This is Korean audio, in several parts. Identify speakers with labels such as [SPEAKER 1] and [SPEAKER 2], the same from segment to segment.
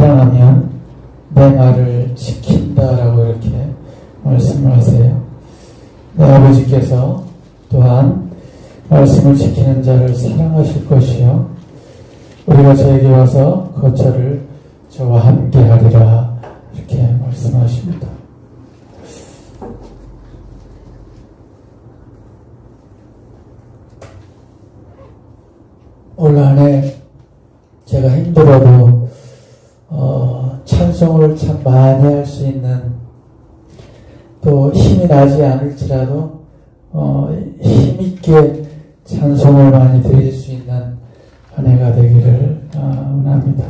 [SPEAKER 1] 사랑하면 내 말을 지킨다라고 이렇게 말씀을 하세요. 내 아버지께서 또한 말씀을 지키는 자를 사랑하실 것이요 우리가 저에게 와서 거처를 저와 함께 하리라 이렇게 말씀하십니다. 올 한 해 제가 힘들어도 찬송을 참 많이 할 수 있는 또 힘이 나지 않을지라도 힘있게 찬송을 많이 드릴 수 있는 한 해가 되기를 원합니다.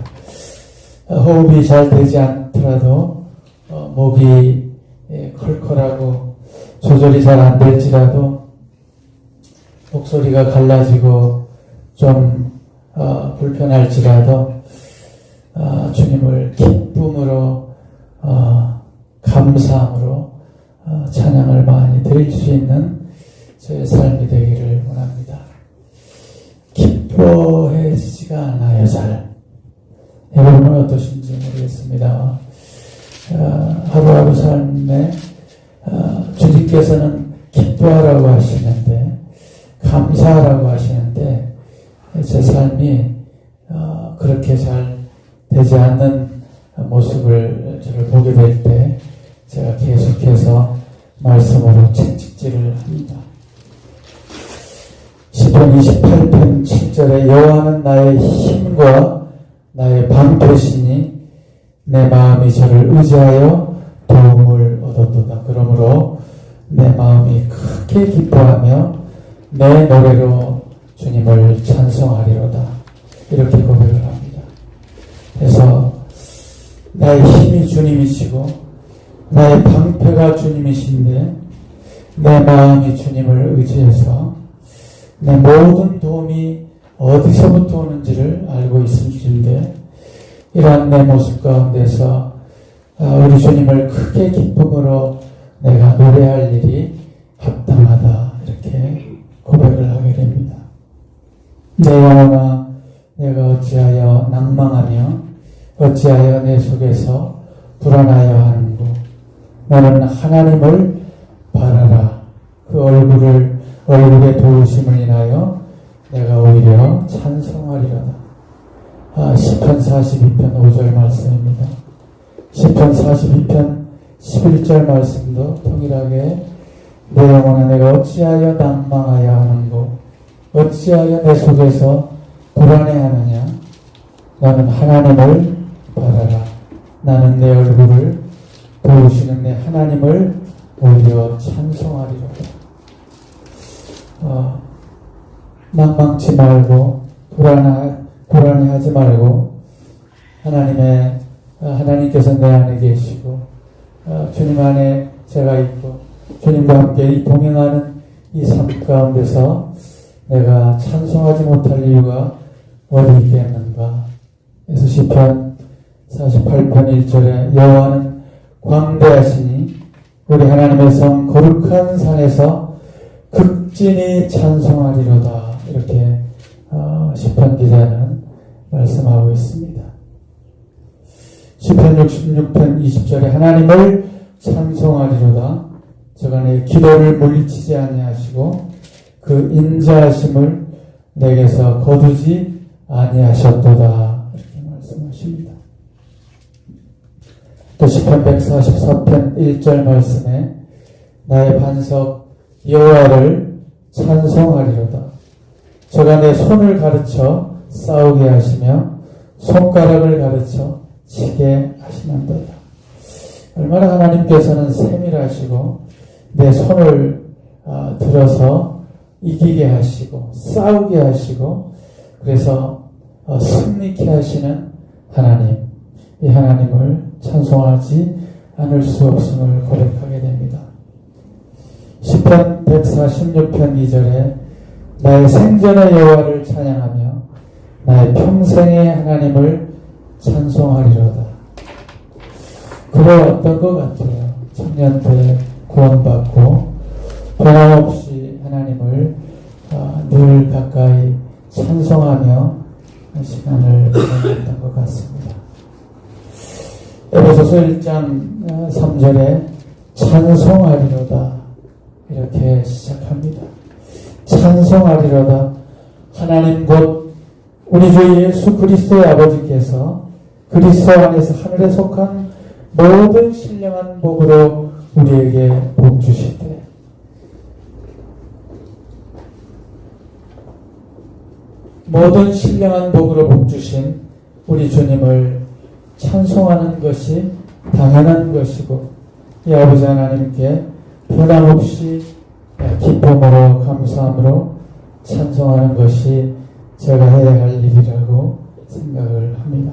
[SPEAKER 1] 호흡이 잘 되지 않더라도 목이 컬컬하고 조절이 잘 안 될지라도 목소리가 갈라지고 좀 불편할지라도 주님을 기쁨으로 감사함으로 찬양을 많이 드릴 수 있는 저의 삶이 되기를 원합니다. 기뻐해지지가 않아요. 잘. 여러분은 어떠신지 모르겠습니다. 하루하루 삶에 주님께서는 기뻐하라고 하시는데 감사하라고 하시는데 제 삶이 그렇게 잘 되지 않는 모습을 저를 보게 될 때 제가 계속해서 말씀으로 채찍질을 합니다. 시편 28편 7절에 여호와는 나의 힘과 나의 방패시니 내 마음이 저를 의지하여 도움을 얻었도다. 그러므로 내 마음이 크게 기뻐하며 내 노래로 주님을 찬송하리로다. 이렇게 고백을 합니다. 그래서 나의 힘이 주님이시고 나의 방패가 주님이신데 내 마음이 주님을 의지해서 내 모든 도움이 어디서부터 오는지를 알고 있을진데 이러한 내 모습 가운데서 우리 주님을 크게 기쁨으로 내가 노래할 일이 합당하다. 이렇게 고백을 하게 됩니다. 내 영혼아 내가 어찌하여 낭망하며 어찌하여 내 속에서 불안하여 하는고 나는 하나님을 바라라. 그 얼굴의 도우심을 인하여 내가 오히려 찬송하리로다. 시편 42편 5절 말씀입니다. 시편 42편 11절 말씀도 통일하게 내 영혼아 내가 어찌하여 낭망하여 하는고 어찌하여 내 속에서 불안해하느냐. 나는 하나님을 바라라. 나는 내 얼굴을 도우시는 내 하나님을 오히려 찬송하리로다. 낭망치 말고 불안해하지 말고 하나님께서 내 안에 계시고 주님 안에 제가 있고 주님과 함께 동행하는 이 삶 가운데서 내가 찬송하지 못할 이유가 어디 있겠는가. 그래서 시편 48편 1절에 여호와는 광대하시니 우리 하나님의 성 거룩한 산에서 극진히 찬송하리로다. 이렇게 시편 기자는 말씀하고 있습니다. 시편 66편 20절에 하나님을 찬송하리로다. 저가 내 기도를 물리치지 아니하시고 그 인자하심을 내게서 거두지 아니하셨도다. 이렇게 말씀하십니다. 또 시편 144편 1절 말씀에 나의 반석 여호와를 찬송하리로다. 저가 내 손을 가르쳐 싸우게 하시며 손가락을 가르쳐 치게 하시는도다. 얼마나 하나님께서는 세밀하시고 내 손을 들어서 이기게 하시고 싸우게 하시고 그래서 승리케 하시는 하나님, 이 하나님을 찬송하지 않을 수 없음을 고백하게 됩니다. 시편 146편 2절에 나의 생전의 여호와를 찬양하며 나의 평생의 하나님을 찬송하리로다. 그래 어떤 것 같아요. 청년 때 구원받고 변함없이 하나님을 늘 가까이 찬송하며 시간을 보냈던 것 같습니다. 에베소서 1장 3절에 찬송하리로다 이렇게 시작합니다. 찬송하리로다. 하나님 곧 우리 주 예수 그리스도의 아버지께서 그리스도 안에서 하늘에 속한 모든 신령한 복으로 우리에게 복 주시되 모든 신령한 복으로 복 주신 우리 주님을 찬송하는 것이 당연한 것이고 이 아버지 하나님께 변함없이 기쁨으로 감사함으로 찬송하는 것이 제가 해야 할 일이라고 생각을 합니다.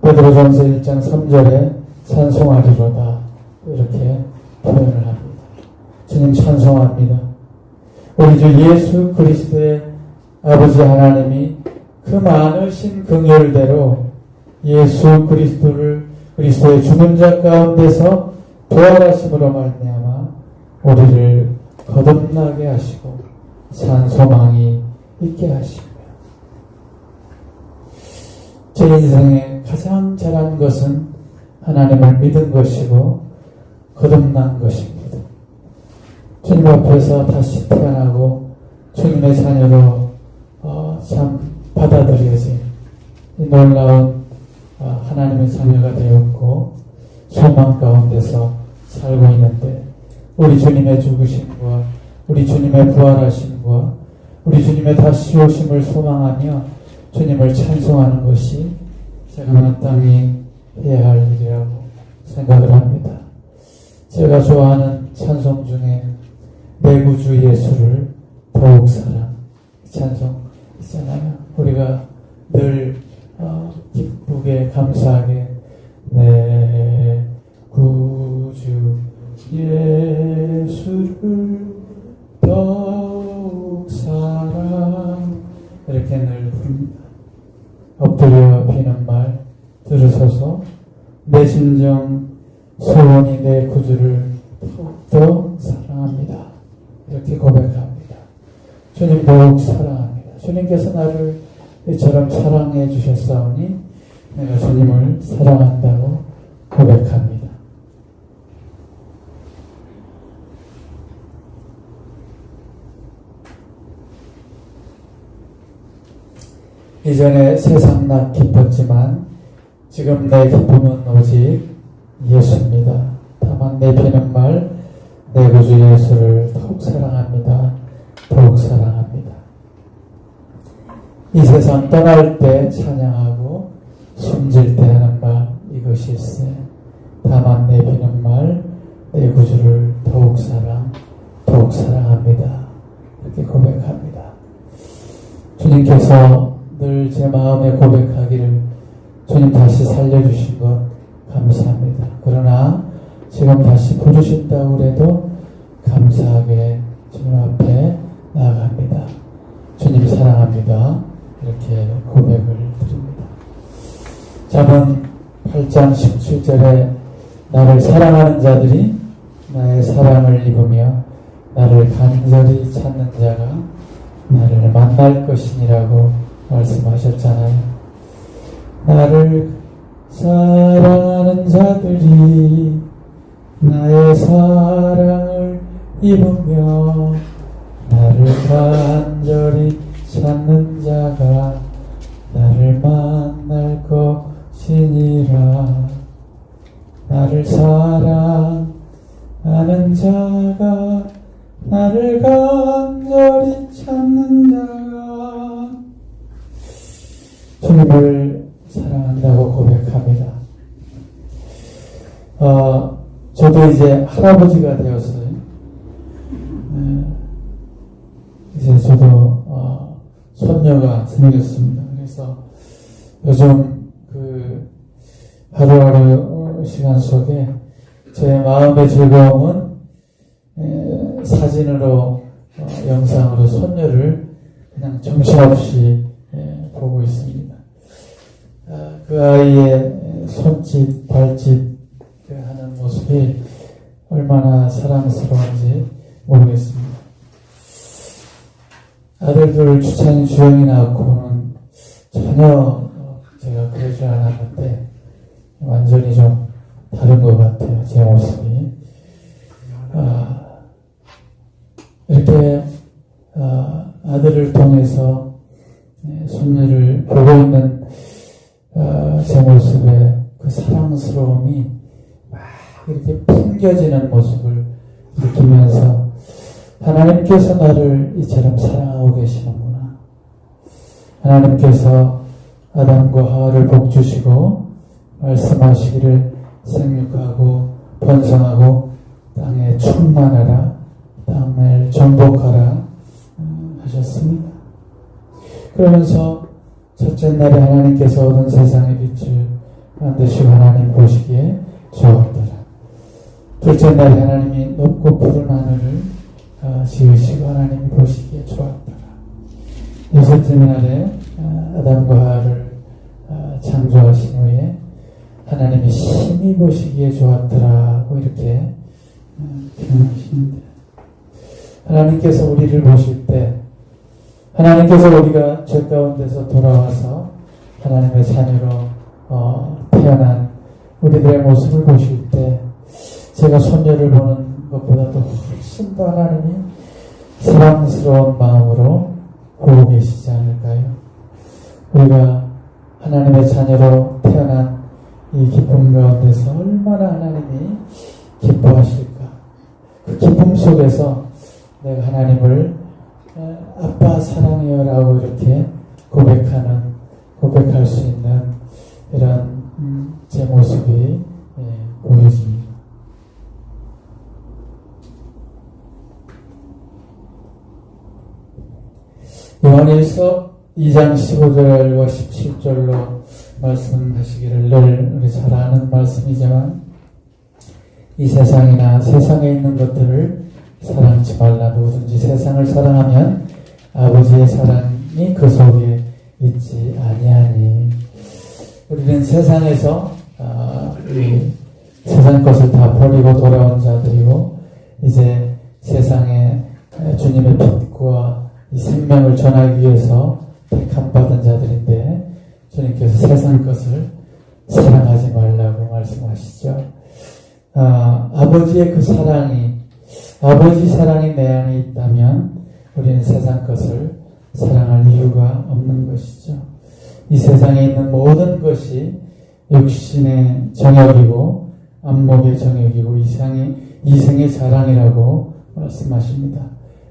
[SPEAKER 1] 베드로전서 1장 3절에 찬송하리로다 이렇게 표현을 합니다. 주님 찬송합니다. 우리 주 예수 그리스도의 아버지 하나님이 그 많으신 긍휼대로 예수 그리스도의 죽은 자 가운데서 부활하심으로 말미암아 우리를 거듭나게 하시고 산 소망이 있게 하시며 제 인생에 가장 잘한 것은 하나님을 믿은 것이고 거듭난 것입니다. 주님 앞에서 다시 태어나고 주님의 자녀로 참 받아들여진 이 놀라운 하나님의 자녀가 되었고 소망 가운데서 살고 있는데 우리 주님의 죽으심과 우리 주님의 부활하심과 우리 주님의 다시 오심을 소망하며 주님을 찬송하는 것이 제가 마땅히 해야 할 일이라고 생각을 합니다. 제가 좋아하는 찬송 중에 내 구주 예수를 더욱 사랑 찬송 있잖아요. 우리가 늘 기쁘게 감사하게 내 구주 예수를 더욱 사랑 이렇게 늘 부릅니다. 엎드려 비는 말 들으소서 내 진정 소원이 내 구주를 더욱더 사랑합니다. 이렇게 고백합니다. 주님 더욱 사랑합니다. 주님께서 나를 이처럼 사랑해 주셨사오니 내가 주님을 사랑한다고 고백합니다. 이전에 세상 나 기뻤지만 지금 내 기쁨은 오직 예수입니다. 다만 내 비는 말 내 구주 예수를 더욱 사랑합니다. 더욱 사랑합니다. 이 세상 떠날 때 찬양하고 숨질 때 하는 말 이것일세. 다만 내 비는 말 내 구주를 더욱 사랑합니다. 이렇게 고백합니다. 주님께서 늘 제 마음에 고백하기를 주님 다시 살려주신 것 감사합니다. 그러나 지금 다시 부르신다고 해도 감사하게 주님 앞에 나아갑니다. 주님 사랑합니다. 이렇게 고백을 드립니다. 잠언 8장 17절에 나를 사랑하는 자들이 나의 사랑을 입으며 나를 간절히 찾는 자가 나를 만날 것이니라고 말씀하셨잖아요. 나를 사랑하는 자들이 나의 사랑을 입으며 나를 간절히 찾는 자가 나를 만날 것이니라. 나를 사랑하는 자가 나를 간절히 찾는 자가 주님을 사랑한다고 고백합니다. 저도 이제 할아버지가 되었어요. 이제 저도 손녀가 생겼습니다. 그래서 요즘 그 하루하루 시간 속에 제 마음의 즐거움은 사진으로 영상으로 손녀를 그냥 정신없이 보고 있습니다. 그 아이의 손짓, 발짓 하는 모습이 얼마나 사랑스러운지 모르겠습니다. 아들들 주찬이 주영이 낳고는 전혀 제가 그러지 않았는데 완전히 좀 다른 것 같아요. 제 모습이. 이렇게 아들을 통해서 손녀를 보고 있는 제 모습에 그 사랑스러움이 막 이렇게 풍겨지는 모습을 느끼면서 하나님께서 나를 이처럼 사랑하고 계시는구나. 하나님께서 아담과 하와를 복주시고 말씀하시기를 생육하고 번성하고 땅에 충만하라, 땅을 정복하라 하셨습니다. 그러면서 첫째 날에 하나님께서 얻은 세상의 빛을 반드시 하나님 보시기에 좋았더라. 둘째 날에 하나님이 높고 푸른 하늘을 지으시고 하나님이 보시기에 좋았더라. 여섯째 날에 아담과 하와를 창조하신 후에 하나님이 심히 보시기에 좋았더라고 이렇게 표현하시는데, 하나님께서 우리를 보실 때, 하나님께서 우리가 죄 가운데서 돌아와서 하나님의 자녀로 태어난 우리들의 모습을 보실 때, 제가 손녀를 보는 것보다도 훨씬 더 하나님이 사랑스러운 마음으로 보고 계시지 않을까요? 우리가 하나님의 자녀로 태어난 이 기쁨 가운데서 얼마나 하나님이 기뻐하실까? 그 기쁨 속에서 내가 하나님을 아빠 사랑해요 라고 이렇게 고백할 수 있는 이런 제 모습이 보여집니다. 요한일서 2장 15절과 17절로 말씀하시기를 늘 우리 잘 아는 말씀이지만, 이 세상이나 세상에 있는 것들을 사랑하지 말라. 누구든지 세상을 사랑하면 아버지의 사랑이 그 속에 있지 아니하니. 우리는 세상에서 세상 것을 다 버리고 돌아온 자들이고, 이제 세상에 주님의 빛과 이 생명을 전하기 위해서 택함받은 자들인데, 주님께서 세상 것을 사랑하지 말라고 말씀하시죠. 아버지의 그 사랑이, 아버지 사랑이 내 안에 있다면 우리는 세상 것을 사랑할 이유가 없는 것이죠. 이 세상에 있는 모든 것이 육신의 정욕이고 안목의 정욕이고 이생의 자랑이라고 말씀하십니다.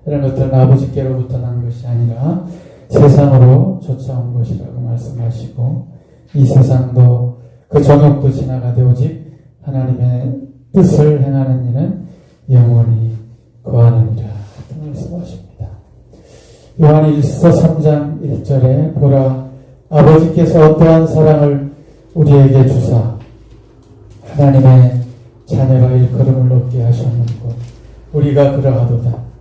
[SPEAKER 1] 이런 것들은 아버지께로부터 난 것이 아니라 세상으로 쫓아온 것이라고 말씀하시고, 이 세상도 그 정욕도 지나가되 오직 하나님의 뜻을 행하는 이는 영원히 거하느니라 말씀하십니다. 요한일서 3장 1절에 보라, 아버지께서 어떠한 사랑을 우리에게 주사 하나님의 자녀라 일컬음을 얻게 하셨는고 우리가 그러하도다.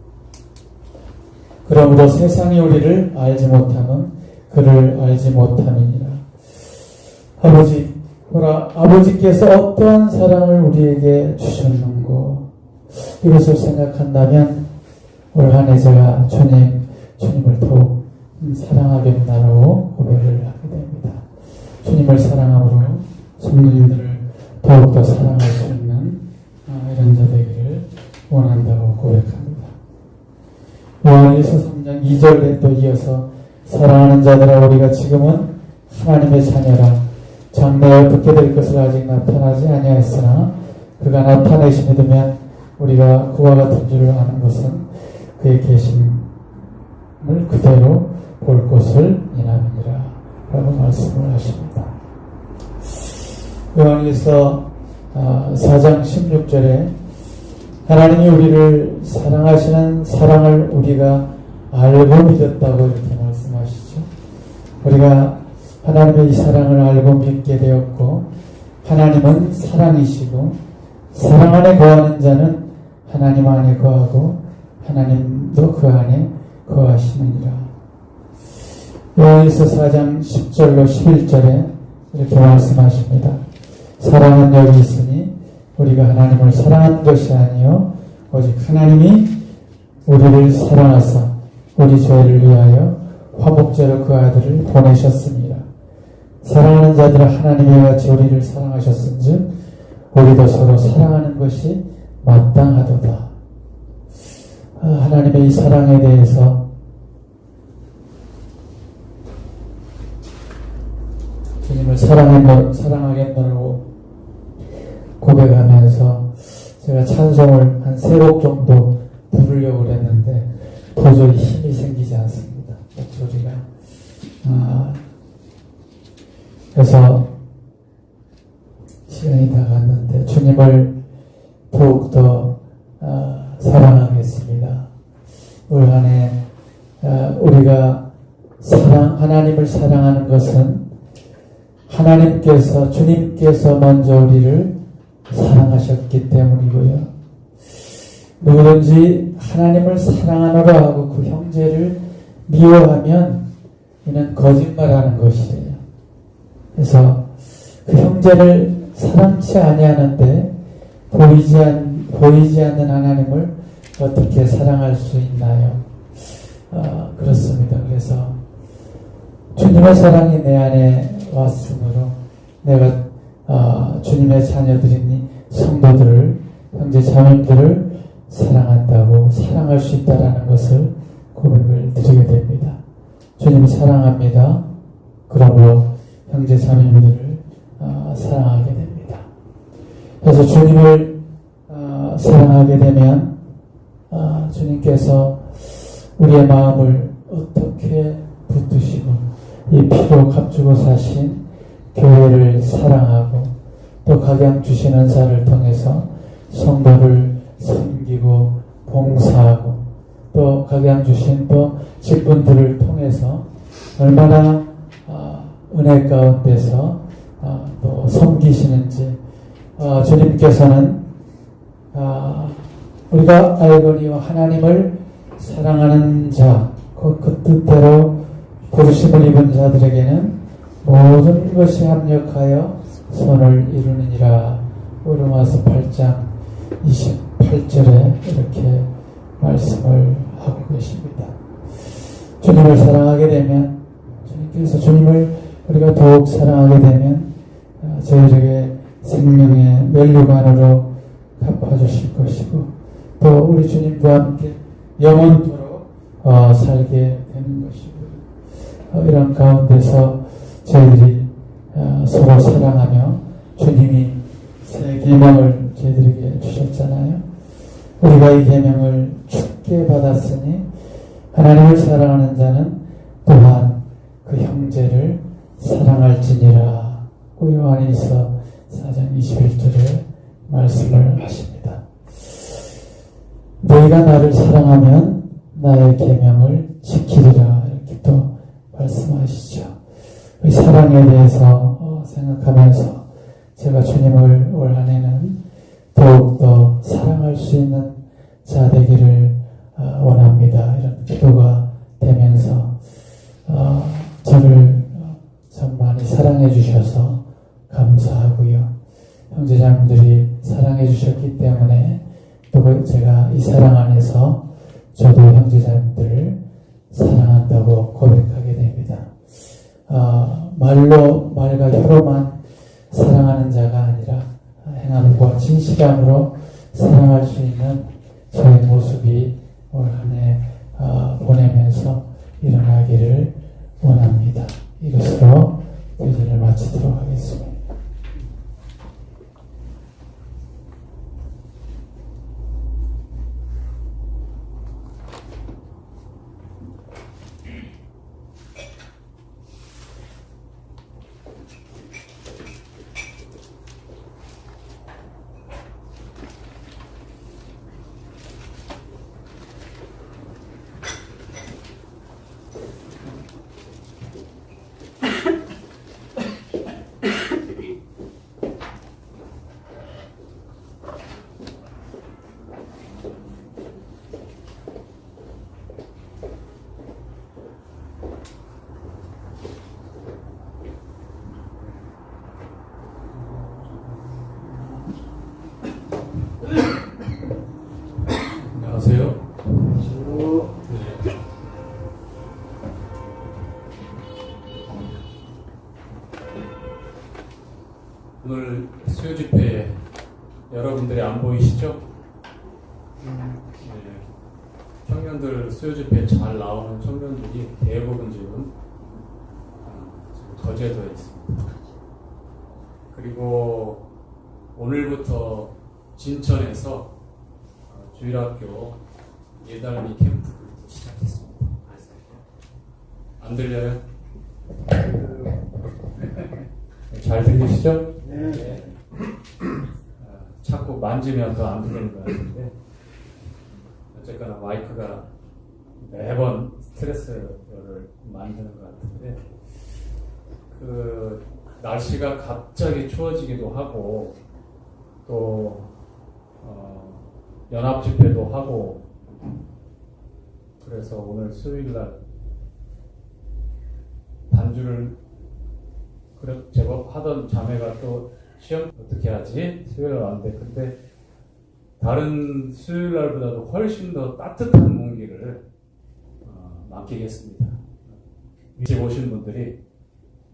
[SPEAKER 1] 그러므로 세상이 우리를 알지 못하면 그를 알지 못함이니라. 아버지, 보라, 아버지께서 어떠한 사랑을 우리에게 주셨는고. 이것을 생각한다면 올 한 해 제가 주님을 더욱 사랑하겠다라고 고백을 하게 됩니다. 주님을 사랑함으로 성도님들을 더욱더 사랑할 수 있는 이런 자 되기를 원한다고 고백합니다. 요한일서 3장 2절에 또 이어서 사랑하는 자들아, 우리가 지금은 하나님의 자녀라. 장래에 어떻게 될 것을 아직 나타나지 아니하였으나 그가 나타내심에 되면 우리가 그와 같은 줄 아는 것은 그의 계심을 그대로 볼 것을 인함이니라 라고 말씀을 하십니다. 요한일서 4장 16절에 하나님이 우리를 사랑하시는 사랑을 우리가 알고 믿었다고 이렇게 말씀하시죠. 우리가 하나님의 이 사랑을 알고 믿게 되었고, 하나님은 사랑이시고 사랑 안에 거하는 자는 하나님 안에 거하고 하나님도 그 안에 거하시느니라. 요한일서 4장 10절로 11절에 이렇게 말씀하십니다. 사랑은 여기 있으니 우리가 하나님을 사랑한 것이 아니요 오직 하나님이 우리를 사랑하사 우리 죄를 위하여 화목제로 그 아들을 보내셨습니다. 사랑하는 자들은 하나님의 같이 우리를 사랑하셨은즉 우리도 서로 사랑하는 것이 마땅하도다. 하나님의 이 사랑에 대해서 주님을 사랑하겠노라고 고백하면서 제가 찬송을 한 3곡 정도 부르려고 그랬는데 도저히 힘이 생기지 않습니다. 목소리가. 그래서 시간이 다 갔는데 주님을 더욱더 사랑하겠습니다. 올 한해 우리가 하나님을 사랑하는 것은 주님께서 먼저 우리를 사랑하셨기 때문이고요. 누구든지 하나님을 사랑하노라 하고 그 형제를 미워하면 이는 거짓말하는 것이에요. 그래서 그 형제를 사랑치 아니하는데 보이지 않는 하나님을 어떻게 사랑할 수 있나요? 그렇습니다. 그래서 주님의 사랑이 내 안에 왔으므로 내가 주님의 자녀들이니 성도들을, 형제 자매들을 사랑한다고, 사랑할 수 있다라는 것을 고백을 드리게 됩니다. 주님이 사랑합니다. 그러므로 형제 자매들을 사랑하게 됩니다. 그래서 주님을 사랑하게 되면 주님께서 우리의 마음을 어떻게 붙드시고 이 피로 값주고 사신 교회를 사랑하고 또 각양 주신 은사를 통해서 성도를 섬기고 봉사하고 또 각양 주신 또 직분들을 통해서 얼마나 은혜 가운데서 또 섬기시는지 주님께서는 우리가 알거니와 하나님을 사랑하는 자, 그 뜻대로 부르심을 입은 자들에게는 모든 것이 합력하여 선을 이루느니라. 로마서 8장 28절에 이렇게 말씀을 하고 계십니다. 주님을 사랑하게 되면, 주님께서 주님을 우리가 더욱 사랑하게 되면 저희에게 생명의 면류관으로 갚아주실 것이고 또 우리 주님과 함께 영원토록 살게 되는 것이고 이런 가운데서 저희들이 서로 사랑하며 주님이 새 계명을 저희들에게 주셨잖아요. 우리가 이 계명을 주께 받았으니 하나님을 사랑하는 자는 또한 그 형제를 사랑할지니라. 요한일서 4장 21절에 말씀을 하십니다. 너희가 나를 사랑하면 나의 계명을 지키리라. 이렇게 또 말씀하시죠. 이 사랑에 대해서 생각하면서 제가 주님을 올 한해는 더욱더 사랑할 수 있는 자 되기를 원합니다. 이런 기도가 되면서 저를 참 많이 사랑해 주셔서 감사하고요. 형제자매들이 사랑해 주셨기 때문에 또 제가 이 사랑 안에서 저도 형제자매들을 사랑한다고 고백하게 됩니다. 말과 혀로만 사랑하는 자가 아니라 행함과 진실함으로 사랑할 수 있는 저의 모습이 올 한해 보내면서 일어나기를 원합니다. 이것으로 기도를 마치도록 하겠습니다.
[SPEAKER 2] 오늘 수요 집회에 여러분들이 안 보이시죠? 청년들 수요 집회에 잘 나오는 청년들이 대부분 지금 거제도에 있습니다. 그리고 오늘부터 진천에서 주일학교 예달리 캠프를 시작했습니다. 안 들려요? 잘 들리시죠? 네. 자꾸 만지면 더 안 들리는 것 같은데 어쨌거나 마이크가 매번 스트레스를 만드는 것 같은데 그 날씨가 갑자기 추워지기도 하고 또 연합 집회도 하고 그래서 오늘 수요일날 반주를 제법 하던 자매가 또 시험 어떻게 하지? 수요일날 왔는데 근데 다른 수요일날보다도 훨씬 더 따뜻한 공기를 맡기겠습니다. 집 오신 분들이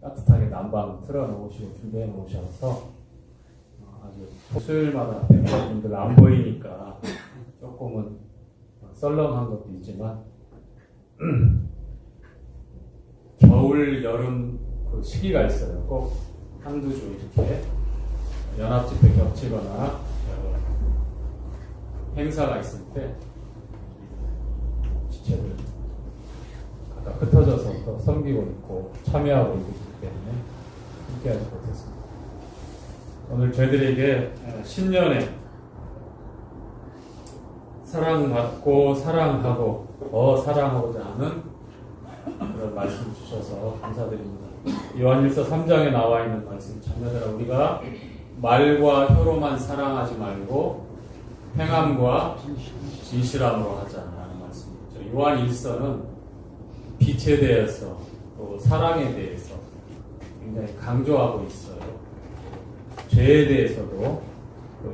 [SPEAKER 2] 따뜻하게 난방 틀어놓으시고 준비해 놓으셔서 아주 수요일마다 뵙는 분들 안 보이니까 조금은 썰렁한 것도 있지만 겨울, 여름 그 시기가 있어요. 꼭 한두 주 이렇게 연합집회 겹치거나 행사가 있을 때 지체를 각각 흩어져서 또 섬기고 있고 참여하고 있기 때문에 함께하지 못했습니다. 오늘 저희들에게 신년에 사랑받고 사랑하고 더 사랑하고자 하는 그런 말씀 주셔서 감사드립니다. 요한일서 3장에 나와 있는 말씀, 자녀들아 우리가 말과 혀로만 사랑하지 말고 행함과 진실함으로 하자라는 말씀이죠. 요한일서는 빛에 대해서 또 사랑에 대해서 굉장히 강조하고 있어요. 죄에 대해서도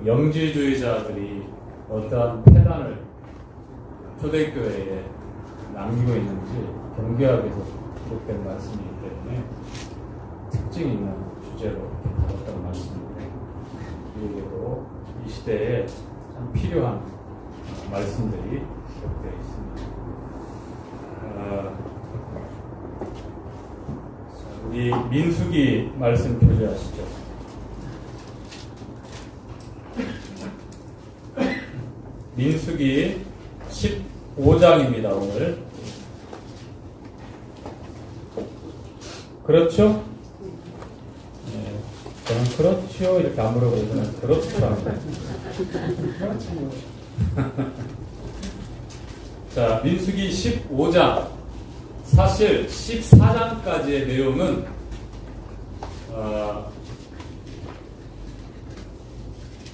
[SPEAKER 2] 영지주의자들이 어떠한 폐단을 초대교회에 남기고 있는지 경계하기 위해서 기록된 말씀이기 때문에 특징 있는 주제로 이렇게 다뤘던 말씀인데 우리에게도 이 시대에 참 필요한 말씀들이 기록되어 있습니다. 우리 민수기 말씀 교제하시죠. 민수기 15장입니다. 오늘 그렇죠? 네, 저는 그렇죠 이렇게 안 물어보고 그냥 그렇죠. 자, 민수기 15장 사실 14장까지의 내용은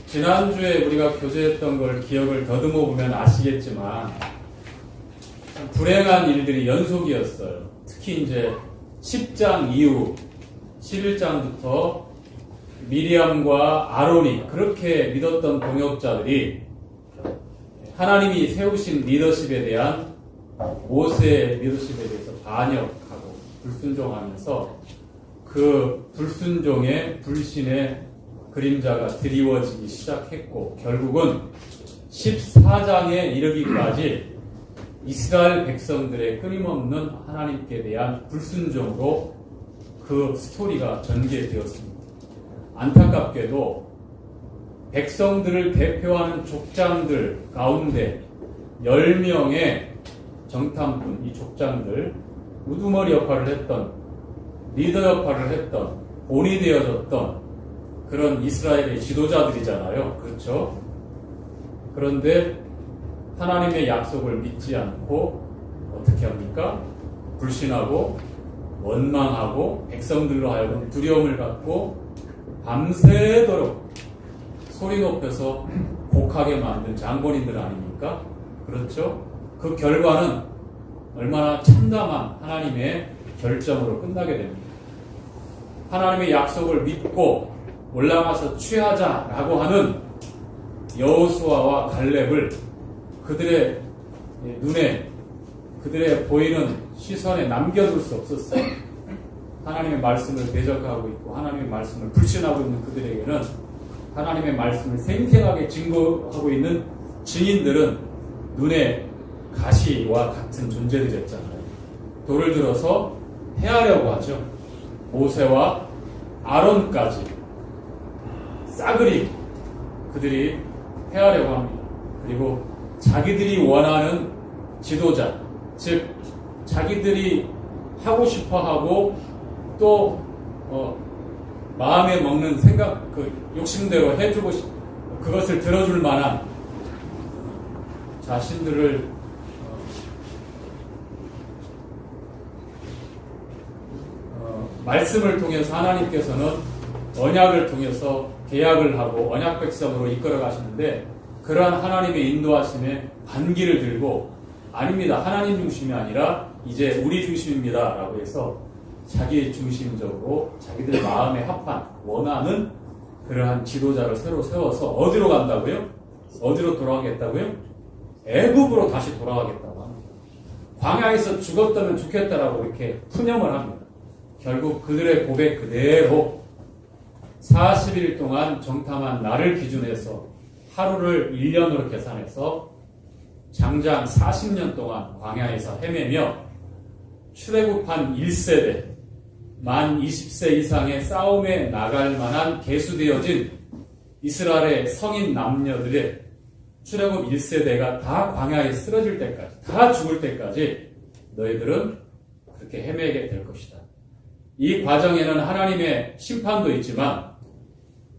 [SPEAKER 2] 지난주에 우리가 교제했던 걸 기억을 더듬어 보면 아시겠지만 불행한 일들이 연속이었어요. 특히 이제 10장 이후 11장부터 미리암과 아론이 그렇게 믿었던 동역자들이 하나님이 세우신 리더십에 대한 모세의 리더십에 대해서 반역하고 불순종하면서 그 불순종의 불신의 그림자가 드리워지기 시작했고 결국은 14장에 이르기까지 이스라엘 백성들의 끊임없는 하나님께 대한 불순종으로 그 스토리가 전개되었습니다. 안타깝게도 백성들을 대표하는 족장들 가운데 10명의 정탐꾼, 이 족장들 우두머리 역할을 했던 리더 역할을 했던 본이 되어졌던 그런 이스라엘의 지도자들이잖아요. 그렇죠? 그런데 하나님의 약속을 믿지 않고 어떻게 합니까? 불신하고 원망하고 백성들로 하여금 두려움을 갖고 밤새도록 소리 높여서 곡하게 만든 장본인들 아닙니까? 그렇죠? 그 결과는 얼마나 참담한 하나님의 결정으로 끝나게 됩니다. 하나님의 약속을 믿고 올라가서 취하자라고 하는 여호수아와 갈렙을 그들의 눈에 그들의 보이는 시선에 남겨둘 수 없었어요. 하나님의 말씀을 대적하고 있고 하나님의 말씀을 불신하고 있는 그들에게는 하나님의 말씀을 생생하게 증거하고 있는 증인들은 눈에 가시와 같은 존재들이었잖아요. 돌을 들어서 해하려고 하죠. 모세와 아론까지 싸그리 그들이 해하려고 합니다. 그리고 자기들이 원하는 지도자, 즉 자기들이 하고 싶어하고 또 마음에 먹는 생각, 그 욕심대로 해주고 그것을 들어줄 만한 자신들을 말씀을 통해서 하나님께서는 언약을 통해서 계약을 하고 언약 백성으로 이끌어 가시는데 그러한 하나님의 인도하심에 반기를 들고 아닙니다. 하나님 중심이 아니라 이제 우리 중심입니다. 라고 해서 자기 중심적으로 자기들 마음에 합한 원하는 그러한 지도자를 새로 세워서 어디로 간다고요? 어디로 돌아가겠다고요? 애굽으로 다시 돌아가겠다고 합니다. 광야에서 죽었다면 좋겠다라고 이렇게 푸념을 합니다. 결국 그들의 고백 그대로 40일 동안 정탐한 날을 기준해서 하루를 1년으로 계산해서 장장 40년 동안 광야에서 헤매며 출애굽한 1세대 만 20세 이상의 싸움에 나갈 만한 계수되어진 이스라엘의 성인 남녀들의 출애굽 1세대가 다 광야에 쓰러질 때까지, 다 죽을 때까지 너희들은 그렇게 헤매게 될 것이다. 이 과정에는 하나님의 심판도 있지만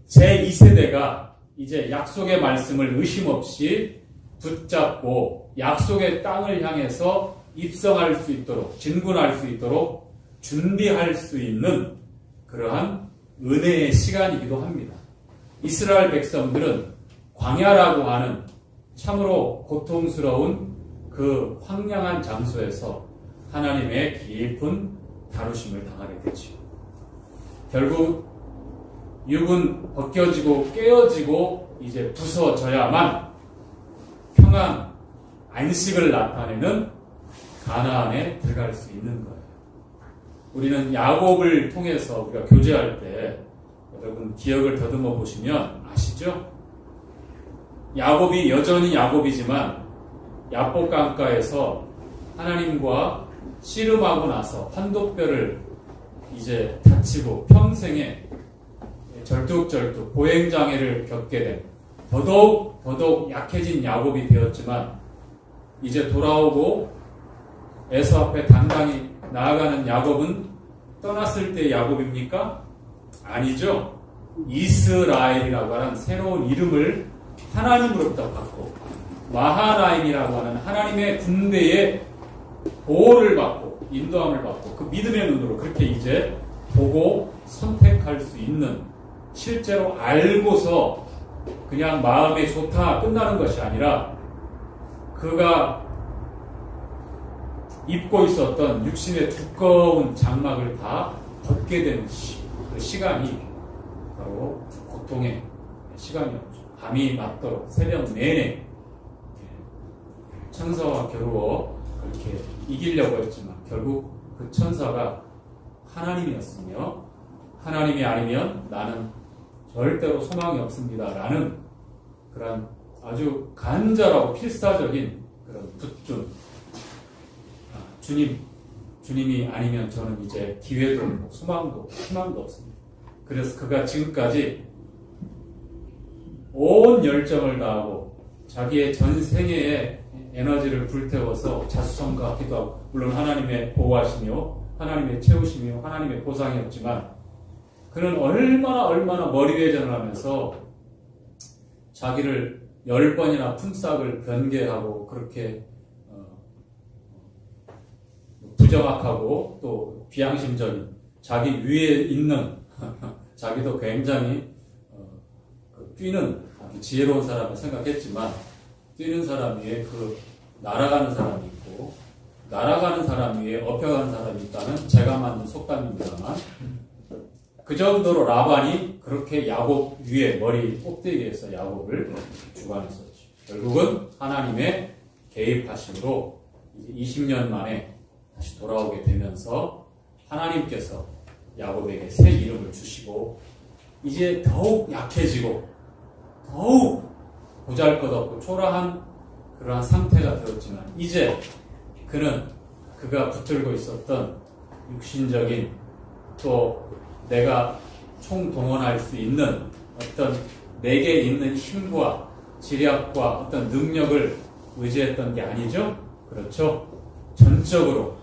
[SPEAKER 2] 제2세대가 이제 약속의 말씀을 의심 없이 붙잡고 약속의 땅을 향해서 입성할 수 있도록, 진군할 수 있도록 준비할 수 있는 그러한 은혜의 시간이기도 합니다. 이스라엘 백성들은 광야라고 하는 참으로 고통스러운 그 황량한 장소에서 하나님의 깊은 다루심을 당하게 되죠. 결국 육은 벗겨지고 깨어지고 이제 부서져야만 평안, 안식을 나타내는 가나안에 들어갈 수 있는 거예요. 우리는 야곱을 통해서 우리가 교제할 때 여러분 기억을 더듬어 보시면 아시죠? 야곱이 여전히 야곱이지만 야복 강가에서 하나님과 씨름하고 나서 환독별을 이제 다치고 평생에 절뚝절뚝 보행장애를 겪게 된 더더욱 약해진 야곱이 되었지만 이제 돌아오고 에서 앞에 당당히 나아가는 야곱은 떠났을 때 야곱입니까? 아니죠. 이스라엘이라고 하는 새로운 이름을 하나님으로부터 받고 마하나임이라고 하는 하나님의 군대의 보호를 받고 인도함을 받고 그 믿음의 눈으로 그렇게 이제 보고 선택할 수 있는 실제로 알고서 그냥 마음에 좋다 끝나는 것이 아니라 그가 입고 있었던 육신의 두꺼운 장막을 다 벗게 되는 그 시간이 바로 고통의 시간이었죠. 밤이 맞도록 새벽 내내 천사와 겨루어 그렇게 이기려고 했지만 결국 그 천사가 하나님이었으며 하나님이 아니면 나는 절대로 소망이 없습니다. 라는 그런 아주 간절하고 필사적인 그런 붙든 주님이 아니면 저는 이제 기회도 없고 소망도 희망도 없습니다. 그래서 그가 지금까지 온 열정을 다하고 자기의 전 생애의 에너지를 불태워서 자수성가 기도하고 물론 하나님의 보호하시며 하나님의 채우시며 하나님의 보상이었지만 그는 얼마나 머리회전을 하면서 자기를 10번이나 품삯을 변개하고 그렇게 부정확하고 또 비양심적인 자기 위에 있는 자기도 굉장히 뛰는 아주 지혜로운 사람을 생각했지만 뛰는 사람 위에 그 날아가는 사람이 있고 날아가는 사람 위에 업혀가는 사람이 있다는 제가 만든 속담입니다만 그 정도로 라반이 그렇게 야곱 위에 머리 꼭대기에서 야곱을 주관했었죠. 결국은 하나님의 개입하심으로 이제 20년 만에 다시 돌아오게 되면서 하나님께서 야곱에게 새 이름을 주시고 이제 더욱 약해지고 더욱 보잘것없고 초라한 그러한 상태가 되었지만 이제 그는 그가 붙들고 있었던 육신적인 또 내가 총동원할 수 있는 어떤 내게 있는 힘과 지략과 어떤 능력을 의지했던 게 아니죠. 그렇죠. 전적으로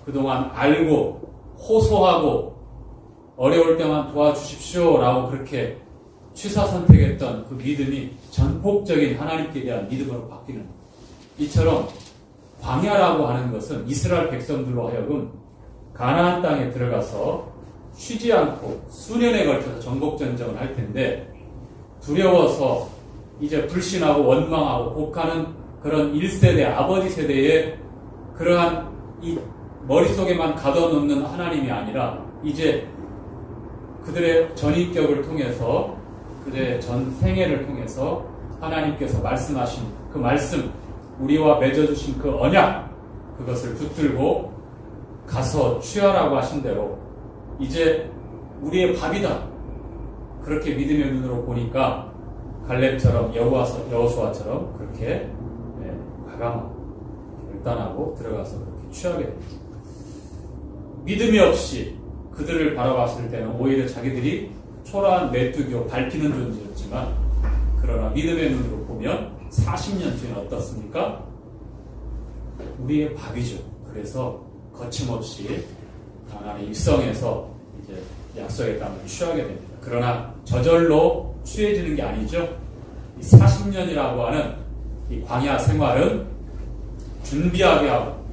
[SPEAKER 2] 그동안 알고 호소하고 어려울 때만 도와주십시오라고 그렇게 취사선택했던 그 믿음이 전폭적인 하나님께 대한 믿음으로 바뀌는 거예요. 이처럼 광야라고 하는 것은 이스라엘 백성들로 하여금 가나안 땅에 들어가서 쉬지 않고 수년에 걸쳐서 정복전쟁을 할 텐데 두려워서 이제 불신하고 원망하고 곡하는 그런 1세대 아버지 세대의 그러한 이 머릿속에만 가둬놓는 하나님이 아니라 이제 그들의 전인격을 통해서 그들의 전 생애를 통해서 하나님께서 말씀하신 그 말씀, 우리와 맺어주신 그 언약, 그것을 붙들고 가서 취하라고 하신 대로 이제 우리의 밥이다. 그렇게 믿음의 눈으로 보니까 갈렙처럼 여호수아처럼 그렇게 과감하고 결단하고 들어가서 그렇게 취하게 됩니다. 믿음이 없이 그들을 바라봤을 때는 오히려 자기들이 초라한 메뚜기로 밟히는 존재였지만 그러나 믿음의 눈으로 보면 40년 뒤는 어떻습니까? 우리의 밥이죠. 그래서 거침없이 가나안에 입성해서 이제 약속의 땅을 취하게 됩니다. 그러나 저절로 취해지는 게 아니죠. 이 40년이라고 하는 이 광야 생활은 준비하게 하고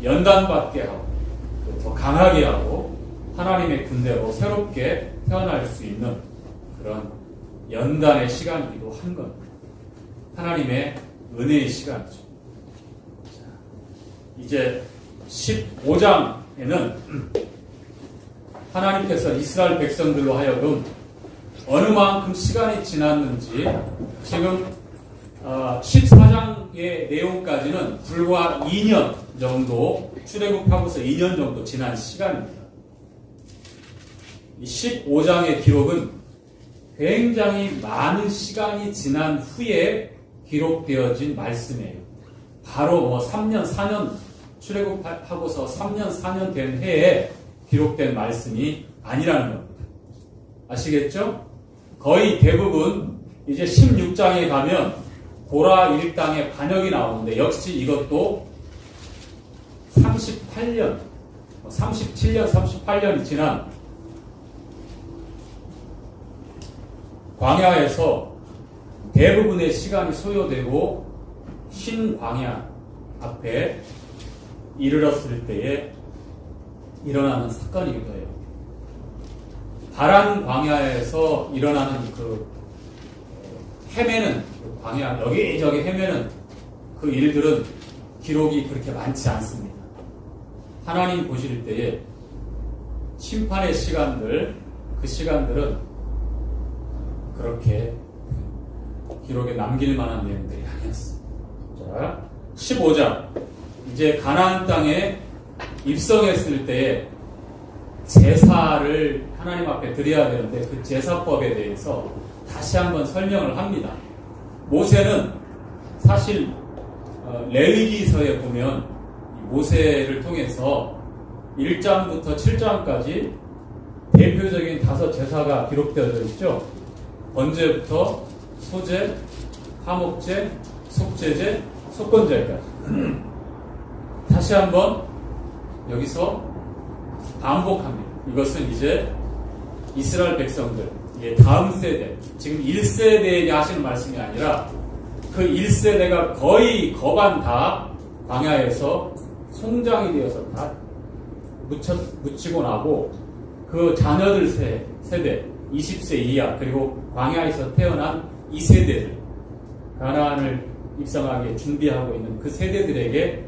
[SPEAKER 2] 연단받게 하고 더 강하게 하고 하나님의 군대로 새롭게 태어날 수 있는 그런 연단의 시간이기도 한 겁니다. 하나님의 은혜의 시간이죠. 자, 이제 15장에는 하나님께서 이스라엘 백성들로 하여금 어느 만큼 시간이 지났는지 지금 14장의 내용까지는 불과 2년 정도 출애굽하고서 2년 정도 지난 시간입니다. 이 15장의 기록은 굉장히 많은 시간이 지난 후에 기록되어진 말씀이에요. 바로 3년, 4년 출애굽하고서 3년, 4년 된 해에 기록된 말씀이 아니라는 겁니다. 아시겠죠? 거의 대부분 이제 16장에 가면 고라 일당의 반역이 나오는데 역시 이것도 37년, 38년이 지난 광야에서 대부분의 시간이 소요되고 흰 광야 앞에 이르렀을 때에 일어나는 사건이기도 해요. 파란 광야에서 일어나는 그 헤매는 그 광야 여기저기 헤매는 그 일들은 기록이 그렇게 많지 않습니다. 하나님 보실 때에 심판의 시간들, 그 시간들은 그렇게 기록에 남길 만한 내용들이 아니었어요. 자, 15장. 이제 가나안 땅에 입성했을 때에 제사를 하나님 앞에 드려야 되는데 그 제사법에 대해서 다시 한번 설명을 합니다. 모세는 사실 레위기서에 보면 모세를 통해서 1장부터 7장까지 대표적인 5 제사가 기록되어져 있죠. 번제부터 소제, 화목제, 속죄제, 속건제까지. 다시 한번 여기서 반복합니다. 이것은 이제 이스라엘 백성들, 다음 세대, 지금 1세대에게 하시는 말씀이 아니라 그 1세대가 거의 거반 다 광야에서 송장이 되어서 다 묻히고 나고 그 자녀들 세대 20세 이하 그리고 광야에서 태어난 2세대들 가나안을 입성하게 준비하고 있는 그 세대들에게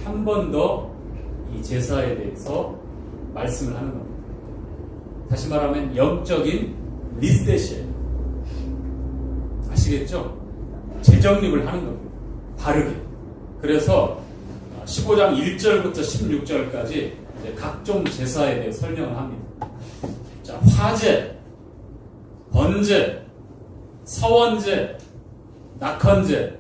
[SPEAKER 2] 한 번 더 이 제사에 대해서 말씀을 하는 겁니다. 다시 말하면 영적인 리셋이에요. 아시겠죠? 재정립을 하는 겁니다. 바르게. 그래서 15장 1절부터 16절까지 각종 제사에 대해 설명을 합니다. 자, 화제, 번제, 서원제, 낙헌제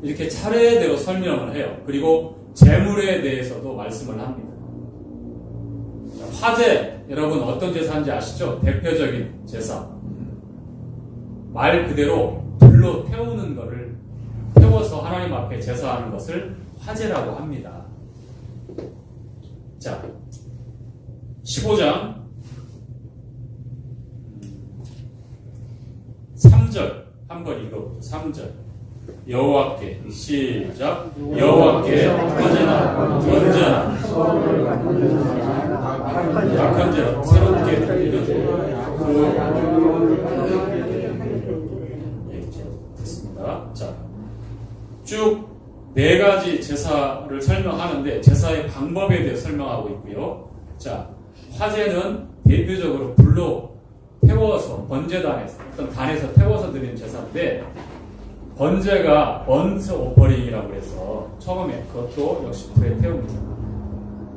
[SPEAKER 2] 이렇게 차례대로 설명을 해요. 그리고 제물에 대해서도 말씀을 합니다. 자, 화제, 여러분 어떤 제사인지 아시죠? 대표적인 제사. 말 그대로 불로 태우는 것을 태워서 하나님 앞에 제사하는 것을 화제라고 합니다. 자, 15장 3절 한번 읽어보죠. 3절 여호와께 시작. 여호와께 화제나 언제나 낙헌제로 새롭게 드리는 됐습니다. 자, 쭉 네 가지 제사를 설명하는데 제사의 방법에 대해 설명하고 있고요. 자, 화제는 대표적으로 불로 태워서 번제단에서 어떤 단에서 태워서 드리는 제사인데 번제가 번트 오퍼링이라고 해서 처음에 그것도 역시 불에 태웁니다.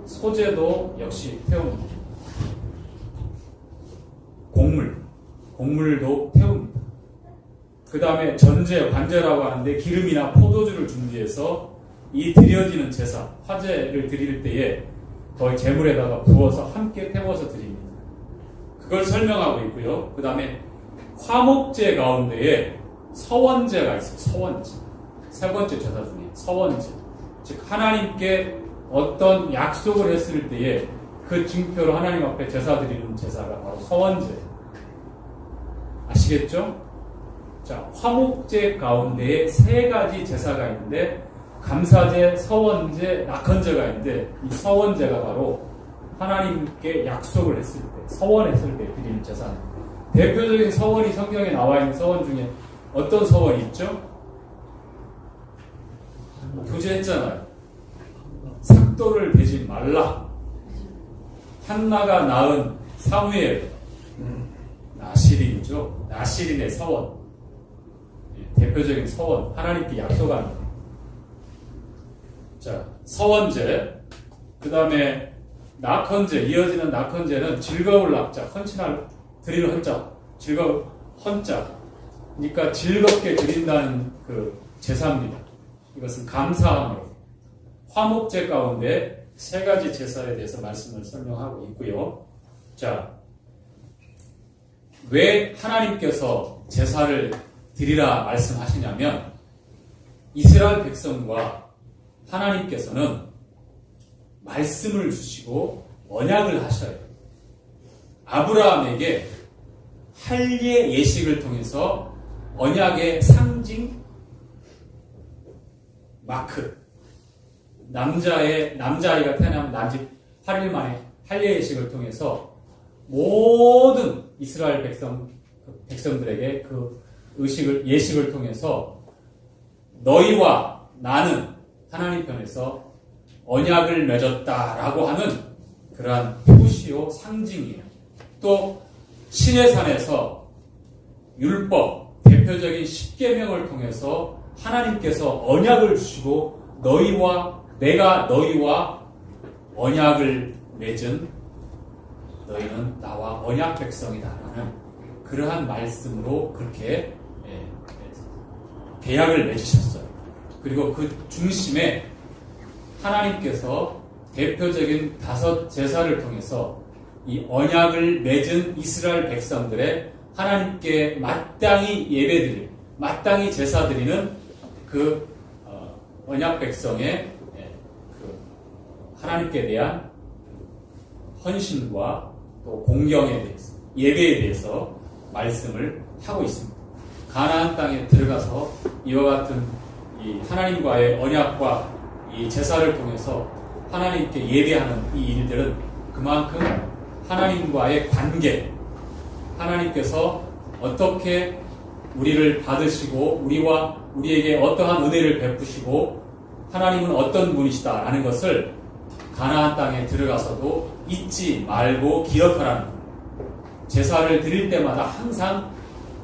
[SPEAKER 2] 소제도 역시 태웁니다. 곡물도 태웁니다. 그 다음에 전제, 관제라고 하는데 기름이나 포도주를 준비해서 이 드려지는 제사, 화제를 드릴 때에 거의 제물에다가 부어서 함께 태워서 드립니다. 그걸 설명하고 있고요. 그 다음에 화목제 가운데에 서원제가 있어요. 서원제. 세 번째 제사 중에 서원제. 즉 하나님께 어떤 약속을 했을 때에 그 증표로 하나님 앞에 제사 드리는 제사가 바로 서원제. 아시겠죠? 자, 화목제 가운데에 세 가지 제사가 있는데 감사제, 서원제, 낙헌제가 있는데 이 서원제가 바로 하나님께 약속을 했을 때, 서원했을 때 드리는 제사입니다. 대표적인 서원이 성경에 나와 있는 서원 중에 어떤 서원이 있죠? 교제했잖아요. 삭도를 베지 말라. 한나가 낳은 사무엘, 나시린이죠. 나시린의 서원. 대표적인 서원, 하나님께 약속하는. 자, 서원제, 그 다음에 낙헌제, 이어지는 낙헌제는 즐거울 낙자, 헌신할, 드리는 헌자, 즐거울 헌자. 그러니까 즐겁게 드린다는 그 제사입니다. 이것은 감사함으로. 화목제 가운데 세 가지 제사에 대해서 말씀을 설명하고 있고요. 자, 왜 하나님께서 제사를 드리라 말씀하시냐면 이스라엘 백성과 하나님께서는 말씀을 주시고 언약을 하셔요. 아브라함에게 할례 예식을 통해서 언약의 상징 마크, 남자아이가 태어나면 난집 8일 만에 할례 예식을 통해서 모든 이스라엘 백성들에게 그 예식을 통해서 너희와 나는 하나님 편에서 언약을 맺었다라고 하는 그러한 표시요 상징이에요. 또 신의 산에서 율법, 대표적인 십계명을 통해서 하나님께서 언약을 주시고 내가 너희와 언약을 맺은 너희는 나와 언약 백성이다라는 그러한 말씀으로 그렇게 계약을 맺으셨어요. 그리고 그 중심에 하나님께서 대표적인 5 제사를 통해서 이 언약을 맺은 이스라엘 백성들의 하나님께 마땅히 예배드릴, 마땅히 제사드리는 그 언약 백성의 그 하나님께 대한 헌신과 또 공경에 대해서, 예배에 대해서 말씀을 하고 있습니다. 가나안 땅에 들어가서 이와 같은 이 하나님과의 언약과 이 제사를 통해서 하나님께 예배하는 이 일들은 그만큼 하나님과의 관계, 하나님께서 어떻게 우리를 받으시고 우리에게 어떠한 은혜를 베푸시고 하나님은 어떤 분이시다라는 것을 가나안 땅에 들어가서도 잊지 말고 기억하라는 거예요. 제사를 드릴 때마다 항상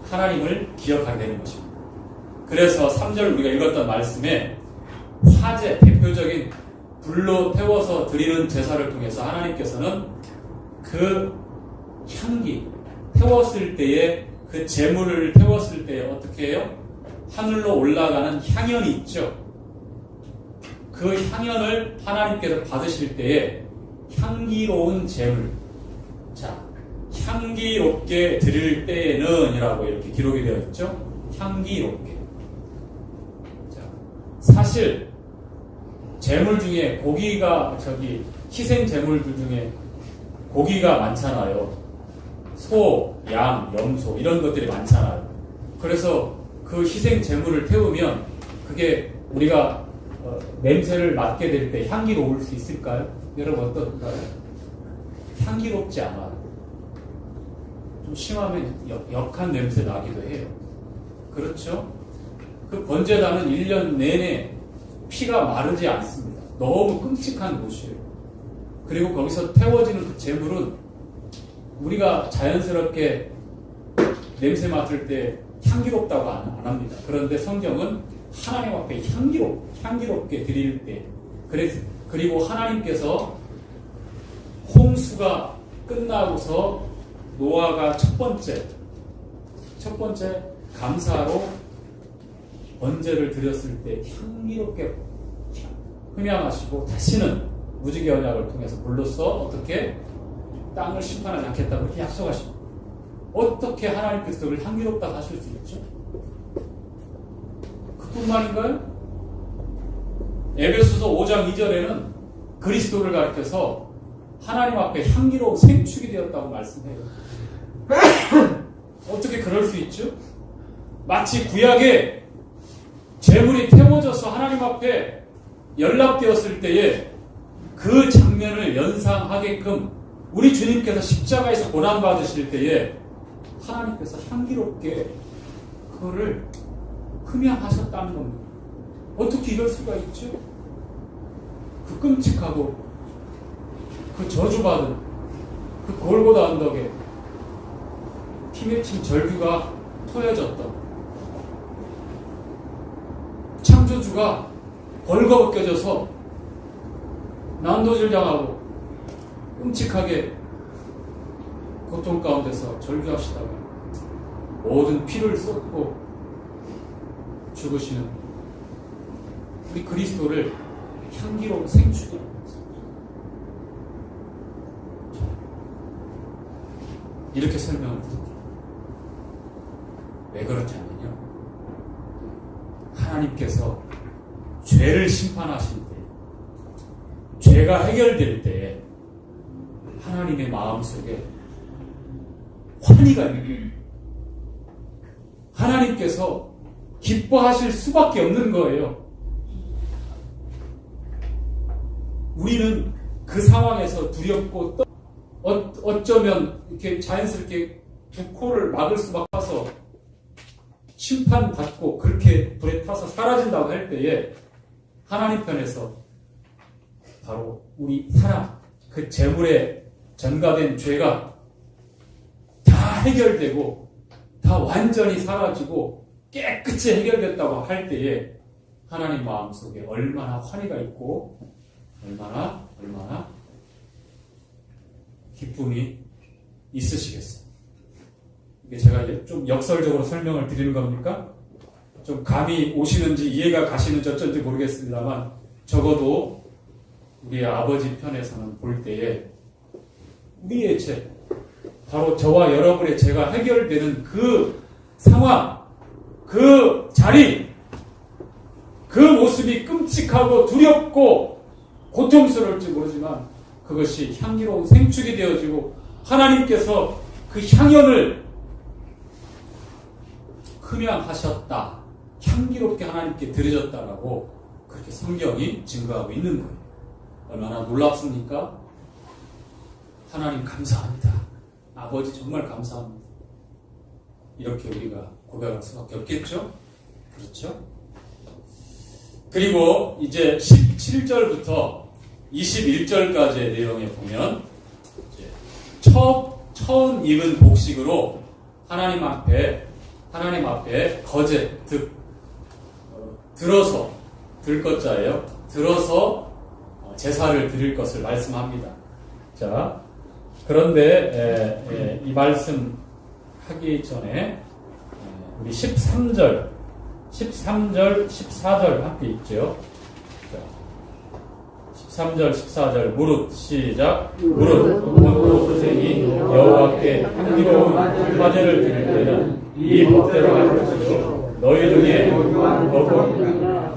[SPEAKER 2] 하나님을 기억하게 되는 것입니다. 그래서 3절 우리가 읽었던 말씀에 화제, 대표적인 불로 태워서 드리는 제사를 통해서 하나님께서는 그 향기, 태웠을 때에 그 재물을 태웠을 때에 어떻게 해요? 하늘로 올라가는 향연이 있죠. 그 향연을 하나님께서 받으실 때에 향기로운 재물, 자, 향기롭게 드릴 때에는 이라고 이렇게 기록이 되어 있죠. 향기롭게. 자, 사실 재물 중에 고기가 희생 재물들 중에 고기가 많잖아요. 소, 양, 염소 이런 것들이 많잖아요. 그래서 그 희생 재물을 태우면 그게 우리가 냄새를 맡게 될 때 향기로울 수 있을까요? 여러분 어떨까요? 향기롭지 않아요. 좀 심하면 역한 냄새 나기도 해요. 그렇죠? 그 번제단은 1년 내내 피가 마르지 않습니다. 너무 끔찍한 곳이에요. 그리고 거기서 태워지는 그 재물은 우리가 자연스럽게 냄새 맡을 때 향기롭다고 안 합니다. 그런데 성경은 하나님 앞에 향기롭게 드릴 때, 그리고 하나님께서 홍수가 끝나고서 노아가 첫 번째 감사로 번제를 드렸을 때 향기롭게 흠양하시고 다시는 무지개 언약을 통해서 불로써 어떻게 땅을 심판하지 않겠다고 그렇게 약속하십니다. 어떻게 하나님께서 그걸 향기롭다 하실 수 있죠? 그뿐만인가요? 에베소서 5장 2절에는 그리스도를 가리켜서 하나님 앞에 향기로운 생축이 되었다고 말씀해요. 어떻게 그럴 수 있죠? 마치 구약에 재물이 태워져서 하나님 앞에 연락되었을 때에 그 장면을 연상하게끔 우리 주님께서 십자가에서 고난받으실 때에 하나님께서 향기롭게 그거를 흠양하셨다는 겁니다. 어떻게 이럴 수가 있죠? 그 끔찍하고 그 저주받은 그 골고다 언덕에 피 맺힌 절규가 토해졌던 창조주가 벌거벗겨져서 난도질당하고 끔찍하게 고통 가운데서 절규하시다가 모든 피를 쏟고 죽으시는 우리 그리스도를 향기로운 생축이라고 했습니다. 이렇게 설명을 드립니다. 왜 그렇냐면요, 하나님께서 죄를 심판하실 때, 죄가 해결될 때 하나님의 마음속에 환희가 있는, 하나님께서 기뻐하실 수밖에 없는 거예요. 우리는 그 상황에서 두렵고 어쩌면 이렇게 자연스럽게 두 코를 막을 수밖에 없어서 심판받고 그렇게 불에 타서 사라진다고 할 때에 하나님 편에서 바로 우리 사람, 그 재물에 전가된 죄가 다 해결되고 다 완전히 사라지고 깨끗이 해결됐다고 할 때에 하나님 마음속에 얼마나 환희가 있고 얼마나 기쁨이 있으시겠어요. 이게 제가 좀 역설적으로 설명을 드리는 겁니까? 좀 감이 오시는지 이해가 가시는지 어쩐지 모르겠습니다만 적어도 우리 아버지 편에서는 볼 때에 우리의 죄, 바로 저와 여러분의 죄가 해결되는 그 상황, 그 자리, 그 모습이 끔찍하고 두렵고 고통스러울지 모르지만 그것이 향기로운 생축이 되어지고 하나님께서 그 향연을 흠양하셨다, 향기롭게 하나님께 드려졌다라고 그렇게 성경이 증거하고 있는 거예요. 얼마나 놀랍습니까? 하나님 감사합니다. 아버지 정말 감사합니다. 이렇게 우리가 고백할 수밖에 없겠죠? 그렇죠? 그리고 이제 17절부터 21절까지의 내용에 보면 이제 처음 입은 복식으로 하나님 앞에 거제, 들어서, 들것자예요. 들어서 제사를 드릴 것을 말씀합니다. 자, 그런데 이 말씀 하기 전에 우리 13절, 14절 함께 읽죠. 13절, 14절 무릇 시작. 무릇 본토 소생이 여호와께 향기로운 화제를 드릴 때는 이 법대로 할 것이요 너희 중에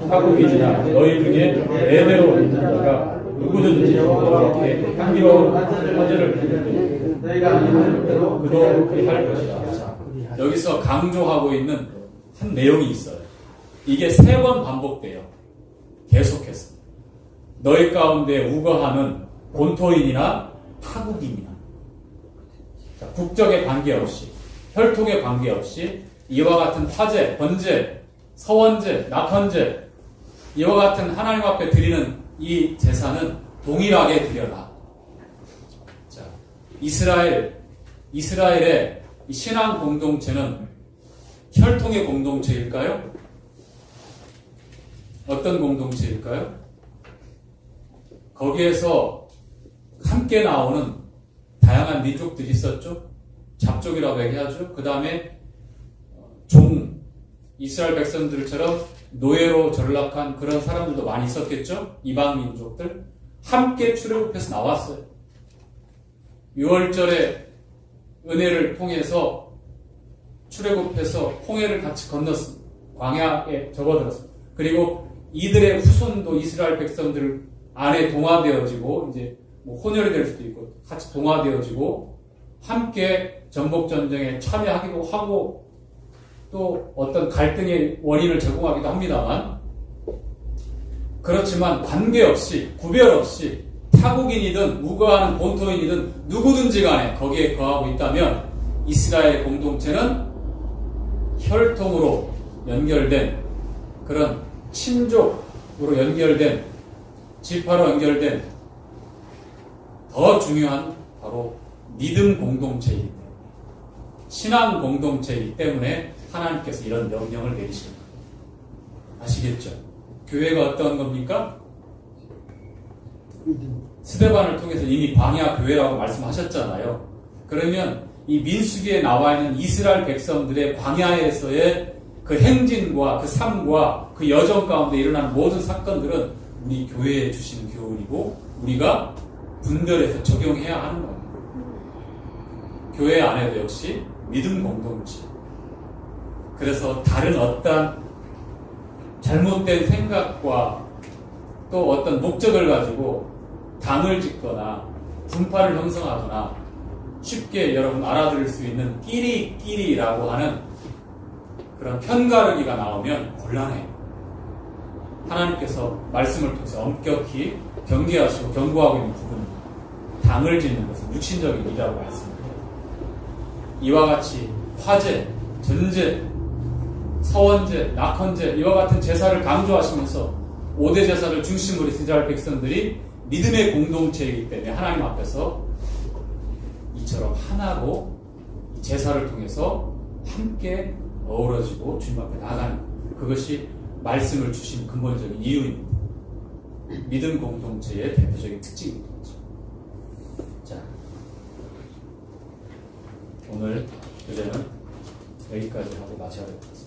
[SPEAKER 2] 타국이나 너희 중에 내대로 있는 자가 누구든지 여호와께 향기로운 화제를 드릴 때는 너희가 하는 대로 그도 그리할 것이다. 여기서 강조하고 있는 한 내용이 있어요. 이게 3번 반복돼요. 계속해서. 너희 가운데 우거하는 본토인이나 타국인이나 국적에 관계없이 혈통에 관계없이 이와 같은 화제, 번제, 서원제, 낙헌제 이와 같은 하나님 앞에 드리는 이 제사는 동일하게 드려라. 자, 이스라엘의 이 신앙 공동체는 혈통의 공동체일까요? 어떤 공동체일까요? 거기에서 함께 나오는 다양한 민족들이 있었죠. 잡족이라고 얘기하죠. 그 다음에 이스라엘 백성들처럼 노예로 전락한 그런 사람들도 많이 있었겠죠. 이방 민족들 함께 출애굽해서 나왔어요. 6월절에 은혜를 통해서 출애굽해서 홍해를 같이 건넜습니다. 광야에 접어들었습니다. 그리고 이들의 후손도 이스라엘 백성들 안에 동화되어지고 이제 혼혈이 될 수도 있고 같이 동화되어지고 함께 전복전쟁에 참여하기도 하고 또 어떤 갈등의 원인을 제공하기도 합니다만 그렇지만 관계없이 구별 없이 타국인이든 우거하는 본토인이든 누구든지 간에 거기에 거하고 있다면 이스라엘 공동체는 혈통으로 연결된 그런 친족으로 연결된 지파로 연결된 더 중요한 바로 믿음 공동체이기 때문에 신앙 공동체이기 때문에 하나님께서 이런 명령을 내리시는 거예요. 아시겠죠? 교회가 어떤 겁니까? 스데반을 통해서 이미 광야 교회라고 말씀하셨잖아요. 그러면 이 민수기에 나와 있는 이스라엘 백성들의 광야에서의 그 행진과 그 삶과 그 여정 가운데 일어나는 모든 사건들은 우리 교회에 주시는 교훈이고 우리가 분별해서 적용해야 하는 겁니다. 교회 안에도 역시 믿음 공동체. 그래서 다른 어떤 잘못된 생각과 또 어떤 목적을 가지고 당을 짓거나 분파를 형성하거나 쉽게 여러분 알아들을 수 있는 끼리라고 하는 그런 편가르기가 나오면 곤란해요. 하나님께서 말씀을 통해서 엄격히 경계하시고 경고하고 있는 부분입니다. 당을 짓는 것은 육신적인 일이라고 말씀드려요. 이와 같이 화제, 전제, 서원제, 낙헌제 이와 같은 제사를 강조하시면서 5대 제사를 중심으로 이스라엘 백성들이 믿음의 공동체이기 때문에 하나님 앞에서 이처럼 하나로 이 제사를 통해서 함께 어우러지고 주님 앞에 나가는 그것이 말씀을 주신 근본적인 이유입니다. 믿음 공동체의 대표적인 특징입니다. 자, 오늘 주제는 여기까지 하고 마쳐야 될 것 같습니다.